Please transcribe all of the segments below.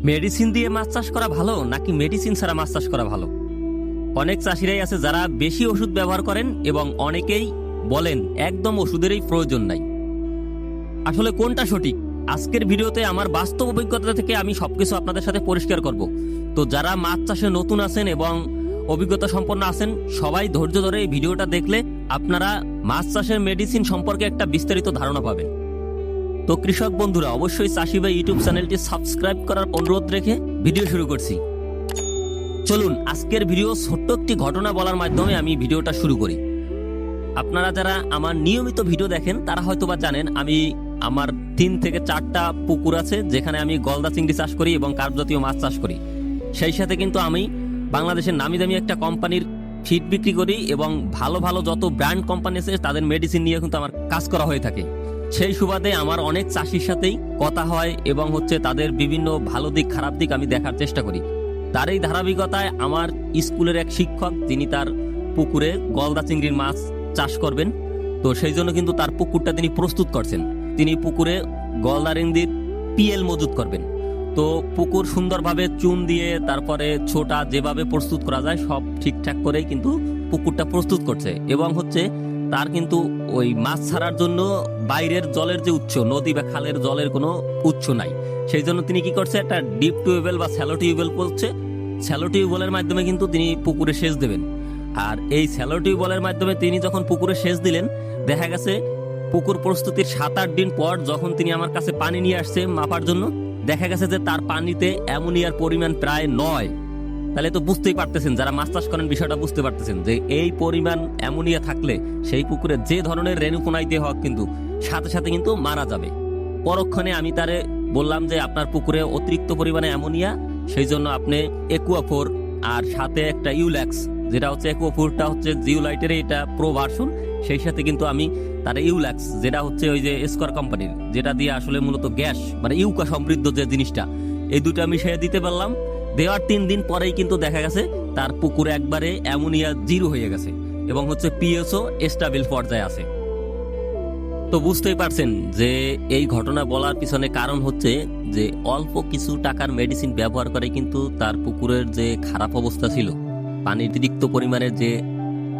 Medicine দিয়ে মাছ চাষ করা ভালো নাকি মেডিসিন ছাড়া মাছ চাষ করা ভালো? অনেক চাষিরাই আছে যারা বেশি ওষুধ ব্যবহার করেন এবং অনেকেই বলেন একদম ওষুধেরই প্রয়োজন নাই। আসলে কোনটা সঠিক? আজকের ভিডিওতে আমার বাস্তব অভিজ্ঞতা থেকে আমি সবকিছু আপনাদের সাথে পরিষ্কার করব। তো যারা মাছ চাষে নতুন আছেন এবং অভিজ্ঞতা সম্পন্ন আছেন সবাই ধৈর্য ধরে এই ভিডিওটা দেখলে আপনারা মাছ চাষের মেডিসিন সম্পর্কে একটা বিস্তারিত ধারণা পাবেন। তো কৃষক বন্ধুরা, অবশ্যই চাষি ভাই ইউটিউব চ্যানেলটি সাবস্ক্রাইব করার অনুরোধ রেখে ভিডিও শুরু করছি। চলুন আজকের ভিডিও ছোট্ট একটি ঘটনা বলার মাধ্যমে আমি ভিডিওটা শুরু করি। আপনারা যারা আমার নিয়মিত ভিডিও দেখেন তারা হয়তোবা জানেন আমার 3 থেকে 4টা পুকুর আছে যেখানে আমি গলদা চিংড়ি চাষ করি এবং কার্প জাতীয় মাছ চাষ করি। সেই সাথে কিন্তু আমি বাংলাদেশের নামি দামি একটা কোম্পানির ফিড বিক্রি করি এবং ভালো ভালো যত ব্র্যান্ড কোম্পানি আছে তাদের মেডিসিন নিয়ে কিন্তু আমার কাজ করা হয়ে থাকে। সেই সুবাদে আমার অনেক চাষির সাথেই কথা হয় এবং তাদের বিভিন্ন ভালো দিক খারাপ দিক আমি দেখার চেষ্টা করি। তার এই ধারাবাহিকতায় আমার স্কুলের এক শিক্ষক, তিনি তার পুকুরে গলদা চিংড়ির মাছ চাষ করবেন। তো সেই জন্য কিন্তু তার পুকুরটা তিনি প্রস্তুত করছেন। তিনি পুকুরে গলদা চিংড়ির পিএল মজুত করবেন। তো পুকুর সুন্দরভাবে চুন দিয়ে তারপরে ছোটা যেভাবে প্রস্তুত করা যায় সব ঠিকঠাক করেই কিন্তু পুকুরটা প্রস্তুত করছে এবং তার কিন্তু ওই মাছ ছাড়ার জন্য বাইরের জলের যে উৎস, নদী বা খালের জলের কোনো উৎস নাই। সেই জন্য তিনি কি করছে, একটা ডিপ টিউবওয়েল বা স্যালো টিউবওয়েল করছে। স্যালো টিউবওয়েলের মাধ্যমে কিন্তু তিনি পুকুরে সেচ দেবেন। আর এই স্যালো টিউবওয়েলের মাধ্যমে তিনি যখন পুকুরে সেচ দিলেন, দেখা গেছে পুকুর প্রস্তুতির 7-8 দিন পর যখন তিনি আমার কাছে পানি নিয়ে আসছে মাপার জন্য, দেখা গেছে যে তার পানিতে অ্যামোনিয়ার পরিমাণ প্রায় 9। তাহলে তো বুঝতেই পারতেছেন, যারা মাছ চাষ করেন বিষয়টা বুঝতে পারতেছেন যে এই পরিমাণ অ্যামোনিয়া থাকলে সেই পুকুরে যে ধরনের রেণুপোনাই দিয়ে হোক কিন্তু সাথে সাথে কিন্তু মারা যাবে। পরক্ষণে আমি তারে বললাম যে আপনার পুকুরে অতিরিক্ত পরিমাণে অ্যামোনিয়া, সেই জন্য আপনি একুয়াফোর আর সাথে একটা ইউল্যাক্স, যেটা একুয়াফোরটা জিওলাইটের এটা প্রো ভার্সন, সেই সাথে কিন্তু আমি তার ইউল্যাক্স যেটা ওই যে স্কোয়ার কোম্পানির, যেটা দিয়ে আসলে মূলত গ্যাস মানে ইউকা সমৃদ্ধ যে জিনিসটা, এই দুটো আমি সে দিতে পারলাম। দেওয়ার 3 দিন পরেই কিন্তু দেখা গেছে তার পুকুরে একবারে অ্যামোনিয়া 0 হয়ে গেছে এবং পিএসও স্টেবল পর্যায়ে আছে। তো বুঝতেই পারছেন যে এই ঘটনা বলার পিছনে কারণ যে অল্প কিছু টাকার মেডিসিন ব্যবহার করে কিন্তু তার পুকুরের যে খারাপ অবস্থা ছিল, পানির অতিরিক্ত পরিমাণের যে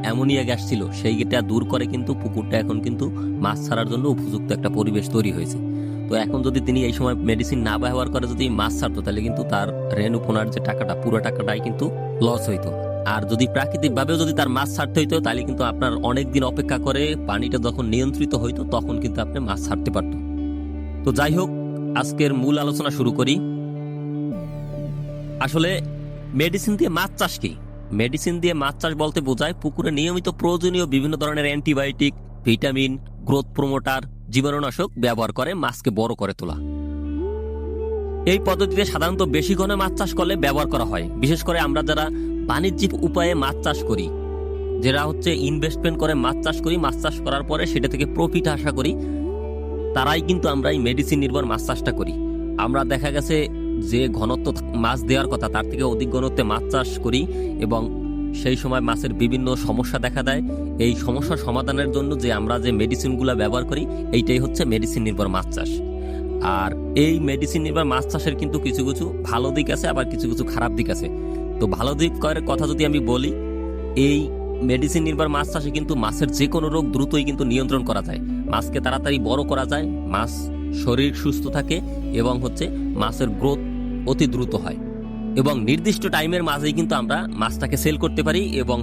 অ্যামোনিয়া গ্যাস ছিল, সেইটা দূর করে কিন্তু পুকুরটা এখন কিন্তু মাছ ছাড়ার জন্য উপযুক্ত একটা পরিবেশ তৈরি হয়েছে। তো এখন যদি তিনি এই সময় মেডিসিন না ব্যবহার করে যদি মাছ ছাড়তো, তাহলে কিন্তু তার রেণুপোনার যে টাকাটা, পুরো টাকাটাই কিন্তু লস হইতো। আর যদি প্রাকৃতিকভাবেও যদি তার মাছ ছাড়তে হইতো, তাহলে কিন্তু আপনার অনেক দিন অপেক্ষা করে পানিটা যখন নিয়ন্ত্রিত হইতো তখন কিন্তু আপনি মাছ ছাড়তে পারতো। তো যাই হোক, আজকের মূল আলোচনা শুরু করি। আসলে মেডিসিন দিয়ে মাছ চাষ কি? মেডিসিন দিয়ে মাছ চাষ বলতে বোঝায় পুকুরে নিয়মিত প্রয়োজনীয় বিভিন্ন ধরনের অ্যান্টিবায়োটিক, ভিটামিন, গ্রোথ প্রমোটার, জীবাণুনাশক ব্যবহার করে মাছকে বড় করে তোলা। এই পদ্ধতিতে সাধারণত বেশি ঘনে মাছ চাষ করলে ব্যবহার করা হয়। বিশেষ করে আমরা যারা বাণিজ্যিক উপায়ে মাছ চাষ করি, যারা ইনভেস্টমেন্ট করে মাছ চাষ করি, মাছ চাষ করার পরে সেটা থেকে প্রফিট আশা করি, তারাই কিন্তু আমরা এই মেডিসিন নির্ভর মাছ চাষটা করি। আমরা দেখা গেছে যে ঘনত্ব মাছ দেওয়ার কথা তার থেকে অধিক ঘনত্বে মাছ চাষ করি এবং সেই সময় মাছের বিভিন্ন সমস্যা দেখা দেয়। এই সমস্যার সমাধানের জন্য যে আমরা যে মেডিসিনগুলো ব্যবহার করি, এইটাই মেডিসিন নির্ভর মাছ চাষ। আর এই মেডিসিন নির্ভর মাছ চাষের কিন্তু কিছু কিছু ভালো দিক আছে, আবার কিছু কিছু খারাপ দিক আছে। তো ভালো দিকের কথা যদি আমি বলি, এই মেডিসিন নির্ভর মাছ চাষে কিন্তু মাছের যে কোনো রোগ দ্রুতই কিন্তু নিয়ন্ত্রণ করা যায়, মাছকে তাড়াতাড়ি বড় করা যায়, মাছ শরীর সুস্থ থাকে এবং মাছের গ্রোথ অতি দ্রুত হয় এবং নির্দিষ্ট টাইমের মাঝেই কিন্তু আমরা মাছটাকে সেল করতে পারি এবং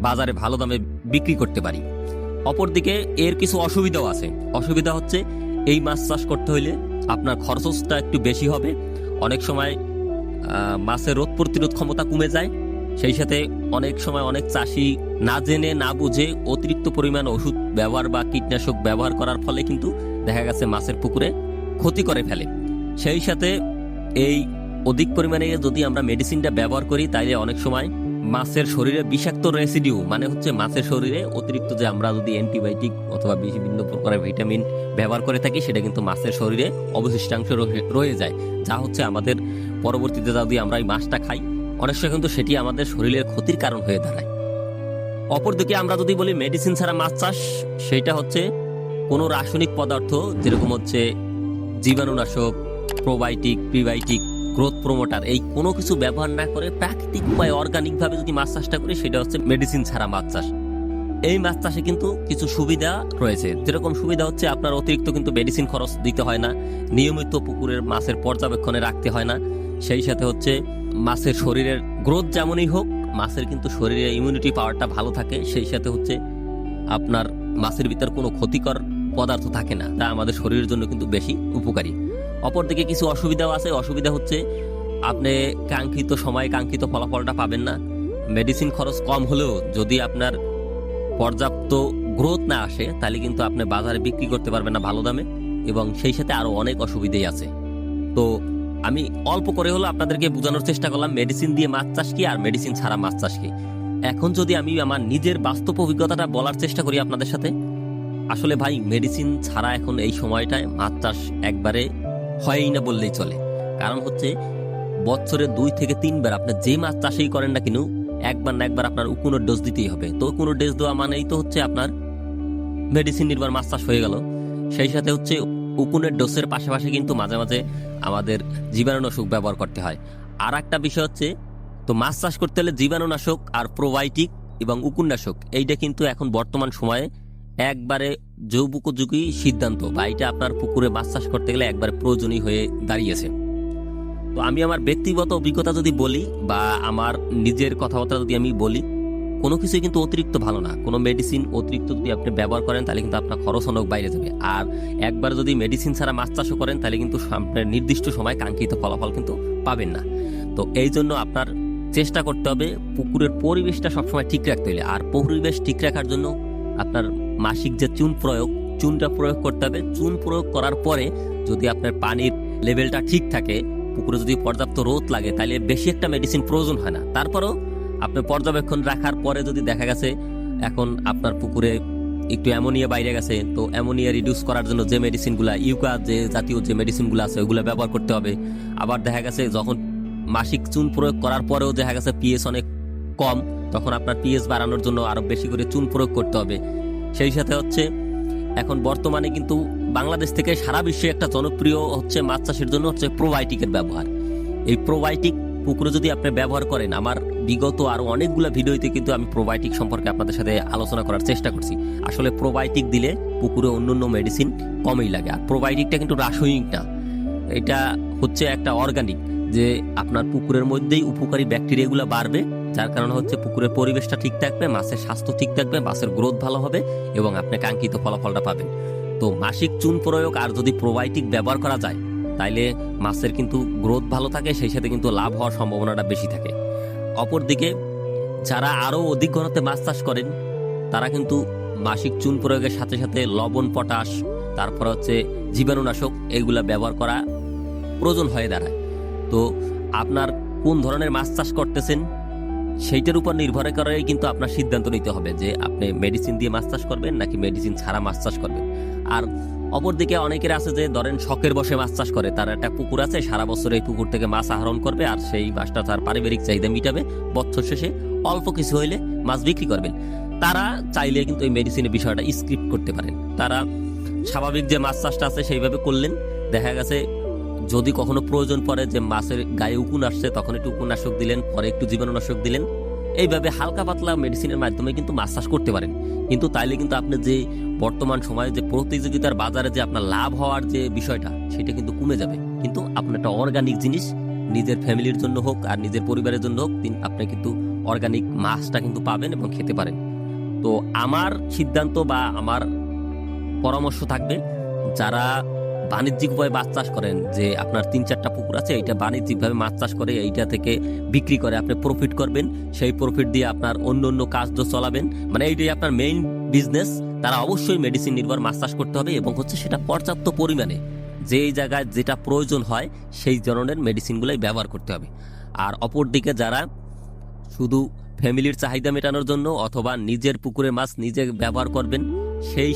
বাজারে ভালো দামে বিক্রি করতে পারি। অপরদিকে এর কিছু অসুবিধাও আছে। অসুবিধা এই মাছ চাষ করতে হইলে আপনার খরচটা একটু বেশি হবে। অনেক সময় মাছের রোগ প্রতিরোধ ক্ষমতা কমে যায়। সেই সাথে অনেক সময় অনেক চাষি না জেনে না বুঝে অতিরিক্ত পরিমাণ ওষুধ ব্যবহার বা কীটনাশক ব্যবহার করার ফলে কিন্তু দেখা গেছে মাছের পুকুরে ক্ষতি করে ফেলে। সেই সাথে এই অধিক পরিমাণে যদি আমরা মেডিসিনটা ব্যবহার করি, তাইলে অনেক সময় মাছের শরীরে বিষাক্ত রেসিডিউ মানে মাছের শরীরে অতিরিক্ত যে আমরা যদি অ্যান্টিবায়োটিক অথবা বিভিন্ন প্রকারের ভিটামিন ব্যবহার করে থাকি, সেটা কিন্তু মাছের শরীরে অবশিষ্টাংশ রয়ে যায়, যা আমাদের পরবর্তীতে যদি আমরা এই মাছটা খাই, অনেক সময় কিন্তু সেটি আমাদের শরীরের ক্ষতির কারণ হয়ে দাঁড়ায়। অপরদিকে আমরা যদি বলি মেডিসিন ছাড়া মাছ চাষ, সেটা কোনো রাসায়নিক পদার্থ যেরকম জীবাণুনাশক, প্রোবায়োটিক, প্রিবায়োটিক গ্রোথ প্রমোটার, এই কোনো কিছু ব্যবহার না করে প্রাকৃতিক উপায়ে অর্গানিকভাবে যদি মাছ চাষটা করি, সেটা হচ্ছে মেডিসিন ছাড়া মাছ চাষ। এই মাছ চাষে কিন্তু কিছু সুবিধা রয়েছে। যেরকম সুবিধা হচ্ছে আপনার অতিরিক্ত কিন্তু মেডিসিন খরচ দিতে হয় না, নিয়মিত পুকুরের মাছের পর্যবেক্ষণে রাখতে হয় না, সেই সাথে হচ্ছে মাছের শরীরের গ্রোথ যেমনই হোক, মাছের কিন্তু শরীরে ইমিউনিটি পাওয়ারটা ভালো থাকে, সেই সাথে হচ্ছে আপনার মাছের ভিতর কোনো ক্ষতিকর পদার্থ থাকে না, তা আমাদের শরীরের জন্য কিন্তু বেশি উপকারী। অপরদিকে কিছু অসুবিধাও আছে। অসুবিধা হচ্ছে আপনি কাঙ্ক্ষিত সময়ে কাঙ্ক্ষিত ফলাফলটা পাবেন না। মেডিসিন খরচ কম হলেও যদি আপনার পর্যাপ্ত গ্রোথ না আসে, তাহলে কিন্তু আপনি বাজারে বিক্রি করতে পারবেন না ভালো দামে, এবং সেই সাথে আরো অনেক অসুবিধাই আছে। তো আমি অল্প করে হলো আপনাদেরকে বোঝানোর চেষ্টা করলাম মেডিসিন দিয়ে মাছ চাষ কি আর মেডিসিন ছাড়া মাছ চাষ কি। এখন যদি আমি আমার নিজের বাস্তব অভিজ্ঞতাটা বলার চেষ্টা করি আপনাদের সাথে, আসলে ভাই মেডিসিন ছাড়া এখন এই সময়টায় মাছ চাষ একবারে হয়ই না বললেই চলে। কারণ হচ্ছে বছরে 2 থেকে 3 বার আপনি যে মাছ চাষই করেন না কেন, একবার না একবার আপনার উকুনের ডোজ দিতেই হবে। তো উকুনের ডোজ দেওয়া মানেই তো হচ্ছে আপনার মেডিসিন নির্ভর মাছ চাষ হয়ে গেল। সেই সাথে হচ্ছে উকুনের ডোজের পাশাপাশি কিন্তু মাঝে মাঝে আমাদের জীবাণুনাশক ব্যবহার করতে হয়। আর একটা বিষয় হচ্ছে, তো মাছ চাষ করতে হলে জীবাণুনাশক আর প্রোবায়োটিক এবং উকুননাশক, এইটা কিন্তু এখন বর্তমান সময়ে একবারে যৌবুপযোগী সিদ্ধান্ত, বা এটা আপনার পুকুরে মাছ চাষ করতে গেলে একবারে প্রয়োজনীয় হয়ে দাঁড়িয়েছে। তো আমি আমার ব্যক্তিগত অভিজ্ঞতা যদি বলি, বা আমার নিজের কথাবার্তা যদি আমি বলি, কোনো কিছুই কিন্তু অতিরিক্ত ভালো না। কোনো মেডিসিন অতিরিক্ত যদি আপনি ব্যবহার করেন, তাহলে কিন্তু আপনার খরচ অনেক বাইরে যাবে। আর একবার যদি মেডিসিন ছাড়া মাছ চাষও করেন, তাহলে কিন্তু আপনার নির্দিষ্ট সময় কাঙ্ক্ষিত ফলাফল কিন্তু পাবেন না। তো এই জন্য আপনার চেষ্টা করতে হবে পুকুরের পরিবেশটা সবসময় ঠিক রাখতে হলে। আর পরিবেশ ঠিক রাখার জন্য আপনার মাসিক যে চুনটা প্রয়োগ করতে হবে। চুন প্রয়োগ করার পরে যদি আপনার পানির লেভেলটা ঠিক থাকে, পুকুরে যদি পর্যাপ্ত রোদ লাগে, তাহলে বেশি একটা মেডিসিন প্রয়োজন হয় না। তারপরও আপনি পর্যবেক্ষণ রাখার পরে যদি দেখা গেছে এখন আপনার পুকুরে একটু অ্যামোনিয়া বাইরে গেছে, তো অ্যামোনিয়া রিডিউস করার জন্য যে মেডিসিনগুলা, ইউকা যে জাতীয় যে মেডিসিনগুলো আছে, ওগুলো ব্যবহার করতে হবে। আবার দেখা গেছে যখন মাসিক চুন প্রয়োগ করার পরেও দেখা গেছে পিএস অনেক কম, তখন আপনার পিএস বাড়ানোর জন্য আরো বেশি করে চুন প্রয়োগ করতে হবে। সেই সাথে হচ্ছে এখন বর্তমানে কিন্তু বাংলাদেশ থেকে সারা বিশ্বে একটা জনপ্রিয় হচ্ছে মাছ চাষের জন্য হচ্ছে প্রোবায়োটিকের ব্যবহার। এই প্রোবায়োটিক পুকুরে যদি আপনি ব্যবহার করেন, আমার বিগত আরো অনেকগুলো ভিডিওতে কিন্তু আমি প্রোবায়োটিক সম্পর্কে আপনাদের সাথে আলোচনা করার চেষ্টা করছি। আসলে প্রোবায়োটিক দিলে পুকুরে অন্যান্য মেডিসিন কমই লাগে। আর প্রোবায়োটিকটা কিন্তু রাসায়নিক না, এটা হচ্ছে একটা অর্গানিক, যে আপনার পুকুরের মধ্যেই উপকারী ব্যাকটেরিয়াগুলো বাড়বে, যার কারণে হচ্ছে পুকুরের পরিবেশটা ঠিক থাকবে, মাছের স্বাস্থ্য ঠিক থাকবে, মাছের গ্রোথ ভালো হবে, এবং আপনি কাঙ্ক্ষিত ফলাফলটা পাবেন। তো মাসিক চুন প্রয়োগ আর যদি প্রোবায়োটিক ব্যবহার করা যায়, তাইলে মাছের কিন্তু গ্রোথ ভালো থাকে, সেই সাথে কিন্তু লাভ হওয়ার সম্ভাবনাটা বেশি থাকে। অপরদিকে যারা আরো অধিক ঘনত্বে মাছ চাষ করেন, তারা কিন্তু মাসিক চুন প্রয়োগের সাথে সাথে লবণ, পটাশ, তারপর হচ্ছে জীবাণুনাশক, এগুলা ব্যবহার করা প্রয়োজন হয়ে দাঁড়ায়। তো আপনার কোন ধরনের মাছ চাষ করতেছেন সেইটার উপর নির্ভর করে কিন্তু আপনার সিদ্ধান্ত নিতে হবে যে আপনি মেডিসিন দিয়ে মাছ চাষ করবেন নাকি মেডিসিন ছাড়া মাছ চাষ করবেন। আর অপরদিকে অনেকের আছে যে ধরেন শখের বসে মাছ চাষ করে, তার একটা পুকুর আছে, সারা বছর এই পুকুর থেকে মাছ আহরণ করবে, আর সেই মাছটা তার পারিবারিক চাহিদা মিটাবে, বছর শেষে অল্প কিছু হইলে মাছ বিক্রি করবেন। তারা চাইলে কিন্তু এই মেডিসিনের বিষয়টা স্কিপ করতে পারেন। তারা স্বাভাবিক যে মাছ চাষটা আছে সেইভাবে করলেন। দেখা গেছে যদি কখনো প্রয়োজন পড়ে যে মাছের গায়ে উকুন আসছে, তখন একটু উকুননাশক দিলেন, পরে একটু জীবাণুনাশক দিলেন, এইভাবে হালকা পাতলা মেডিসিনের মাধ্যমে কিন্তু মাছ চাষ করতে পারেন। কিন্তু তাইলে কিন্তু আপনি যে বর্তমান সময়ে যে প্রতিযোগিতার বাজারে যে আপনার লাভ হওয়ার যে বিষয়টা, সেটা কিন্তু কমে যাবে। কিন্তু আপনার একটা অর্গানিক জিনিস নিজের ফ্যামিলির জন্য হোক আর নিজের পরিবারের জন্য হোক, আপনি কিন্তু অর্গানিক মাছটা কিন্তু পাবেন এবং খেতে পারেন। তো আমার সিদ্ধান্ত বা আমার পরামর্শ থাকবে, যারা বাণিজ্যিক উপায়ে মাছ চাষ করেন, যে আপনার 3-4টা পুকুর আছে, এইটা বাণিজ্যিকভাবে মাছ চাষ করে এইটা থেকে বিক্রি করে আপনি প্রফিট করবেন, সেই প্রফিট দিয়ে আপনার অন্য অন্য কাজ চালাবেন, মানে এইটাই আপনার মেইন বিজনেস, তারা অবশ্যই মেডিসিন নির্ভর মাছ চাষ করতে হবে, এবং হচ্ছে সেটা পর্যাপ্ত পরিমাণে, যেই জায়গায় যেটা প্রয়োজন হয় সেই ধরনের মেডিসিনগুলোই ব্যবহার করতে হবে। আর অপরদিকে যারা শুধু ফ্যামিলির চাহিদা মেটানোর জন্য অথবা নিজের পুকুরে মাছ নিজে ব্যবহার করবেন, সেই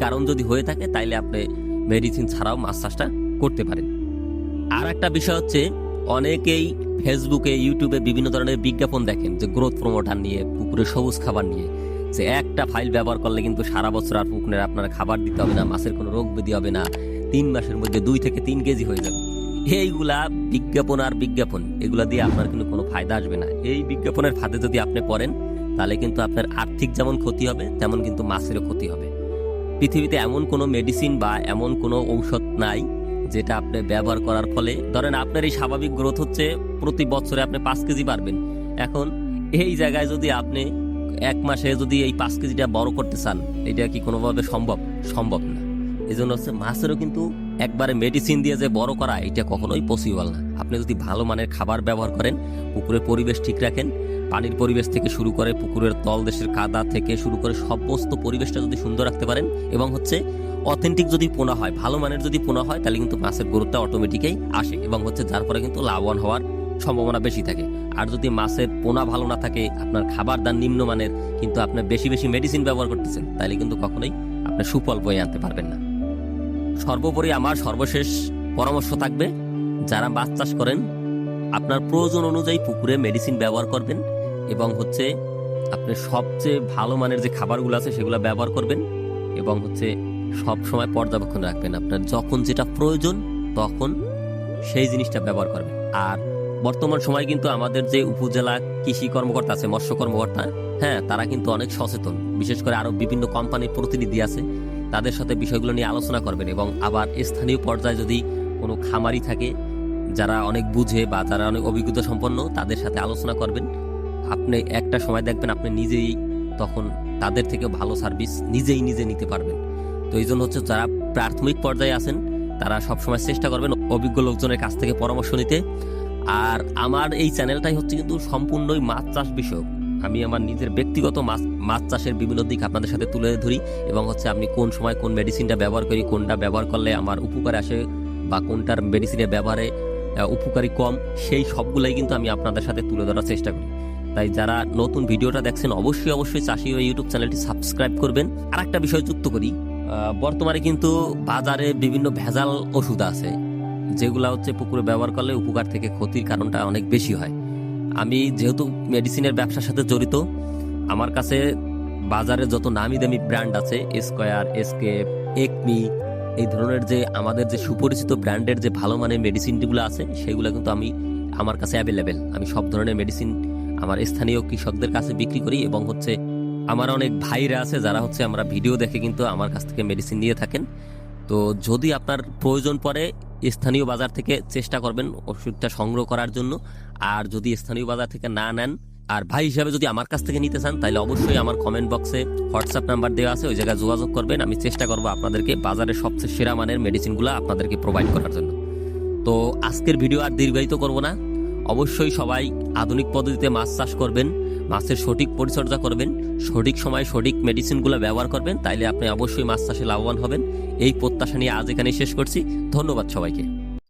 কারণ যদি হয়ে থাকে, তাইলে আপনি মেডিসিন ছাড়াও মাছ চাষটা করতে পারেন। আর একটা বিষয় হচ্ছে, অনেকেই ফেসবুকে, ইউটিউবে বিভিন্ন ধরনের বিজ্ঞাপন দেখেন যে গ্রোথ প্রমোটার নিয়ে, পুকুরে সবুজ খাবার নিয়ে, যে একটা ফাইল ব্যবহার করলে কিন্তু সারা বছর আর পুকুরের আপনার খাবার দিতে হবে না, মাছের কোনো রোগ ব্যাধি হবে না, 3 মাসের মধ্যে 2 থেকে 3 কেজি হয়ে যাবে। এইগুলা বিজ্ঞাপন আর বিজ্ঞাপন এগুলা দিয়ে আপনার কিন্তু কোনো ফায়দা আসবে না। এই বিজ্ঞাপনের ফাঁদে যদি আপনি পড়েন তাহলে কিন্তু আপনার আর্থিক যেমন ক্ষতি হবে তেমন কিন্তু মাছেরও ক্ষতি হবে। পৃথিবীতে এমন কোনো মেডিসিন বা এমন কোনো ঔষধ নাই যেটা আপনি ব্যবহার করার ফলে ধরেন আপনার এই স্বাভাবিক গ্রোথ হচ্ছে প্রতি বছরে আপনি 5 কেজি পারবেন। এখন এই জায়গায় যদি আপনি 1 মাসে যদি এই 5 কেজিটা বড় করতে চান, এটা কি কোনোভাবে সম্ভব না। এই জন্য হচ্ছে মাছেরও কিন্তু একবারে মেডিসিন দিয়ে যে বড় করা এটা কখনোই পসিবল না। আপনি যদি ভালো মানের খাবার ব্যবহার করেন, পুকুরের পরিবেশ ঠিক রাখেন, পানির পরিবেশ থেকে শুরু করে পুকুরের তলদেশের কাদা থেকে শুরু করে সমস্ত পরিবেশটা যদি সুন্দর রাখতে পারেন এবং হচ্ছে অথেন্টিক যদি পোনা হয়, ভালো মানের যদি পোনা হয়, তাহলে কিন্তু মাছের গ্রোথটা অটোমেটিকই আসে এবং হচ্ছে যার ফলে কিন্তু লাভবান হওয়ার সম্ভাবনা বেশি থাকে। আর যদি মাছের পোনা ভালো না থাকে, আপনার খাবার দান নিম্নমানের, কিন্তু আপনি বেশি বেশি মেডিসিন ব্যবহার করতেছেন, তাহলে কিন্তু কখনোই আপনি সুফল বয়ে আনতে পারবেন না। সর্বোপরি আমার সর্বশেষ পরামর্শ থাকবে, যারা মাছ চাষ করেন আপনার প্রয়োজন অনুযায়ী পুকুরে মেডিসিন ব্যবহার করবেন এবং হচ্ছে আপনি সবচেয়ে ভালো মানের যে খাবারগুলো আছে সেগুলো ব্যবহার করবেন এবং হচ্ছে সব সময় পর্যবেক্ষণ রাখবেন। আপনার যখন যেটা প্রয়োজন তখন সেই জিনিসটা ব্যবহার করবেন। আর বর্তমান সময় কিন্তু আমাদের যে উপজেলা কৃষি কর্মকর্তা আছে, মৎস্য কর্মকর্তা, হ্যাঁ, তারা কিন্তু অনেক সচেতন। বিশেষ করে আরো বিভিন্ন কোম্পানির প্রতিনিধি আছে, তাদের সাথে বিষয়গুলো নিয়ে আলোচনা করবেন এবং আবার স্থানীয় পর্যায়ে যদি কোনো খামারি থাকে যারা অনেক বুঝে বা যারা অনেক অভিজ্ঞতা সম্পন্ন, তাদের সাথে আলোচনা করবেন। আপনি একটা সময় দেখবেন আপনি নিজেই তখন তাদের থেকে ভালো সার্ভিস নিজে নিতে পারবেন। তো এই জন্য হচ্ছে যারা প্রাথমিক পর্যায়ে আছেন তারা সবসময় চেষ্টা করবেন অভিজ্ঞ লোকজনের কাছ থেকে পরামর্শ নিতে। আর আমার এই চ্যানেলটাই হচ্ছে কিন্তু সম্পূর্ণই মাছ চাষ বিষয়ক। আমি আমার নিজের ব্যক্তিগত মাছ চাষের বিভিন্ন দিক আপনাদের সাথে তুলে ধরি এবং হচ্ছে আমি কোন সময় কোন মেডিসিনটা ব্যবহার করি, কোনটা ব্যবহার করলে আমার উপকার আসে বা কোনটার মেডিসিনের ব্যবহারে উপকারী কম, সেই সবগুলাই কিন্তু আমি আপনাদের সাথে তুলে ধরার চেষ্টা করি। তাই যারা নতুন ভিডিওটা দেখছেন অবশ্যই চাষি ইউটিউব চ্যানেলটি সাবস্ক্রাইব করবেন। আর একটা বিষয় যুক্ত করি, বর্তমানে কিন্তু বাজারে বিভিন্ন ভেজাল ওষুধ আছে যেগুলা হচ্ছে পুকুরে ব্যবহার করলে উপকার থেকে ক্ষতির কারণটা অনেক বেশি হয়। আমি যেহেতু মেডিসিনের ব্যবসার সাথে জড়িত, আমার কাছে বাজারে যত নামি দামি ব্র্যান্ড আছে, স্কয়ার, এসকেপ, একমি, এই ধরনের যে আমাদের যে সুপরিচিত ব্র্যান্ডের যে ভালো মানের মেডিসিনগুলো আছে সেগুলো কিন্তু আমার কাছে অ্যাভেলেবেল। আমি সব ধরনের মেডিসিন আমার স্থানীয় কৃষকদের কাছে বিক্রি করি এবং হচ্ছে আমার অনেক ভাইরা আছে যারা হচ্ছে আমরা ভিডিও দেখে কিন্তু আমার কাছ থেকে মেডিসিন নিয়ে থাকেন। তো যদি আপনার প্রয়োজন পড়ে স্থানীয় বাজার থেকে চেষ্টা করবেন ওষুধটা সংগ্রহ করার জন্য। আর যদি স্থানীয় বাজার থেকে না নেন আর ভাই হিসাবে যদি আমার কাছ থেকে নিতে চান, তাহলে অবশ্যই আমার কমেন্ট বক্সে হোয়াটসঅ্যাপ নাম্বার দেওয়া আছে, ওই জায়গায় যোগাযোগ করবেন। আমি চেষ্টা করবো আপনাদেরকে বাজারের সবচেয়ে সেরা মানের মেডিসিনগুলো আপনাদেরকে প্রোভাইড করার জন্য। তো আজকের ভিডিও আর দীর্ঘায়িত করব না। অবশ্যই সবাই আধুনিক পদ্ধতিতে মাছ চাষ করবেন, মাছের সঠিক পরিচর্যা করবেন, সঠিক সময় সঠিক মেডিসিনগুলো ব্যবহার করবেন, তাইলে আপনি অবশ্যই মাছ চাষে লাভবান হবেন। এই প্রত্যাশা নিয়ে আজ এখানে শেষ করছি। ধন্যবাদ সবাইকে।